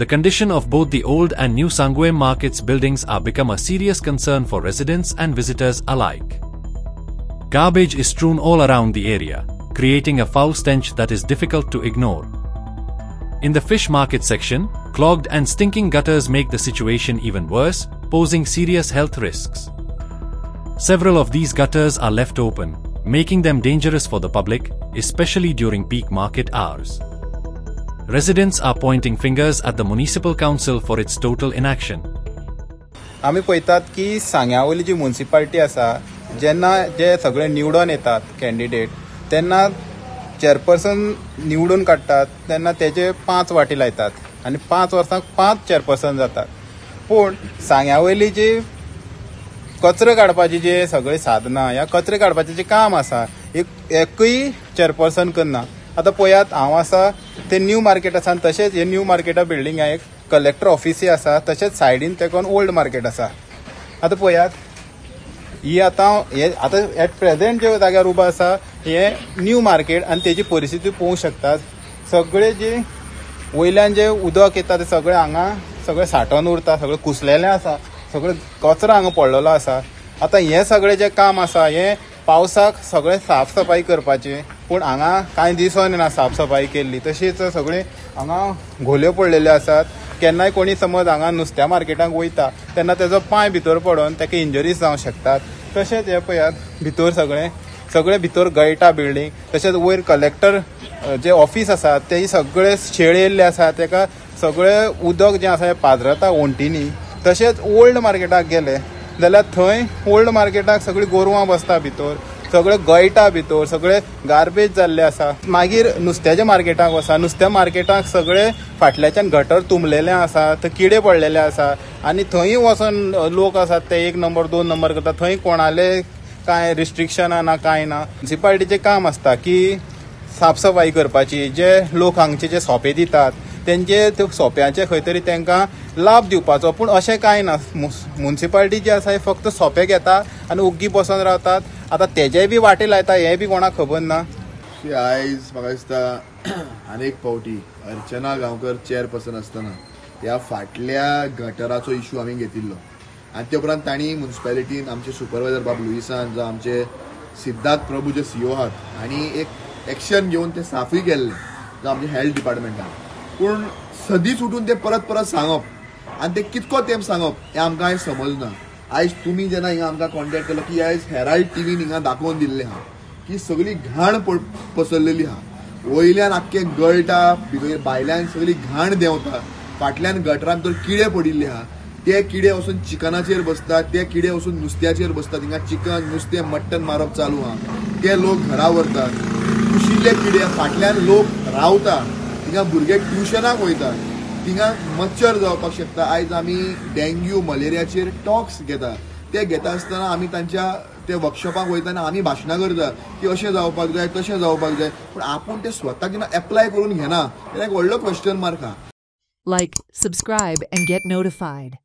The condition of both the old and new Sanguem Market's buildings are become a serious concern for residents and visitors alike. Garbage is strewn all around the area, creating a foul stench that is difficult to ignore. In the fish market section, clogged and stinking gutters make the situation even worse, posing serious health risks. Several of these gutters are left open, making them dangerous for the public, especially during peak market hours. Residents are pointing fingers at the municipal council for its total inaction. आम्ही पळयतात की सांग्यावयली जी municipality आसा जेन्ना जे सगळे निवडून येतात candidate तेन्ना चेअरपर्सन निवडून काडटात तेन्ना तेजे 5 वाटी लायतात आनी 5 वर्सांक 5 चेअरपर्सन जातात. पूण सांग्यावयली जी कचरो काडपाची जे सगळे साधनां या कचरे काडपाचें जे काम आसा एकूय चेअरपर्सन करना. आतां पळयात हांव आसा ते न्यू मार्केट आसा आनी तशेंच हे न्यू मार्केटा बिल्डिंगा एक कलेक्टर ऑफिसूय आसा तशेंच सायडीन तेकोन ओल्ड मार्केट आसा. आतां पळयात ही आतां एट प्रेझेंट जे जाग्यार उबो आसा हे न्यू मार्केट आनी तेजी परिस्थिती पळोवंक शकतात. सगळे जे वयल्यान जे उदक येता ते सगळे हांगा सगळे सांठोवन उरता, सगळे कुसलेलें आसा, सगळे कचरो हांगा पडलेलो आसा. आतां हें सगळें जें काम आसा हें पावसाक सगळें साफ सफाई करपाचें, पूण हांगा कांय दिसून येना साफ सफाई केल्ली. तशीच सगळे हांगा घोल्यो पडलेल्यो आसात. केन्नाय कोणी समज हांगा नुस्त्या मार्केटाक वयता तेन्ना तेजो पांय भितर पडोन ताका इंजरीज जावंक शकतात. तशेंच हे पळयात भितर सगळे भितर गळटा बिल्डींग. तशेंच वयर कलेक्टर जे ऑफिस आसा तेय सगळे शेळ येयल्ले आसा, ताका सगळें उदक जें आसा हें पाझरता ओंटीनी. तशेंच ओल्ड मार्केटाक गेले जाल्यार थंय ओल्ड मार्केटाक सगळीं गोरवां बसता भितर, सगळे गळटा भितर, सगळे गार्बेज जाल्ले आसा. मागीर नुस्त्याच्या मार्केटाक वसा, नुस्त्या मार्केटाक सगळे फाटल्याच्यान गटर तुंबलेले आसा, थंय किडे पडलेले आसा आनी थंय वचोन लोक आसात ते 1 नंबर 2 नंबर करता. थंय कोणाले कांय रिस्ट्रिक्शन ना कांय ना. म्युनिसिपालिटीचें काम आसता की साफसफाई करपाची. जे लोक हांगचे जे सोंपे दितात तेंचे त्या सोंप्याचे खंय तरी तांकां लाभ दिवपाचो, पूण अशें कांय ना. म्युनिसिपालिटी जी आसा फक्त सोंपे घेता आनी ओग्गी बसून रावतात. आतां तेजेय बी वाटे लायता हें बी कोणाक खबर ना. आयज म्हाका दिसता आनीक फावटी अर्चना गांवकर चेअरपर्सन आसतना ह्या फाटल्या गटराचो इशू आमी घेतिल्लो आनी ते उपरांत तांणी म्युनिसिपालिटीन आमचे सुपरवायझर बाब लुईसान जावं आमचे सिद्धार्थ प्रभू जे सीओ आहात आनी एक एक्शन घेवन ते साफूय केल्ले जावं आमचे हेल्थ डिपार्टमेंटान. पूण सदींच उठून ते परत परत सांगप आनी ते कितको तेंप सांगप हें आमकां आयज समजना. आयज तुमी जेन्ना हिंगा आमकां कॉन्टेक्ट केलो की आयज हेराल्ड टीव्हीन हिंगा दाखोवन दिल्लें आहा की सगळी घाण पसरलेली आहा. वयल्यान आख्खे गळटा, भायल्यान सगळी घाण देंवता, फाटल्यान गटरांत तर किडे पडिल्ले आहा. ते किडे वचून चिकनाचेर बसतात, ते किडे वचून नुस्त्याचेर बसतात. हिंगा चिकन नुस्तें मट्टन मारप चालू आहा. ते लोक घरा व्हरतात. कुशिल्ले किडे फाटल्यान लोक रावता, थिंगा भुरगे ट्युशनाक वयतात, थिंगा मच्छर जावपाक शकता. आयज आमी डेंग्यू मलेरियाचेर टॉक्स घेता. ते घेता आसतना आमी तांच्या ते वर्कशॉपाक वयतना आमी भाशणां करता की अशें जावपाक जाय तशें जावपाक जाय, पूण आपूण ते स्वता जेन्ना एप्लाय करून घेना तेन्ना एक व्हडलो क्वेश्चन मार्क आहा. Like, subscribe and get notified.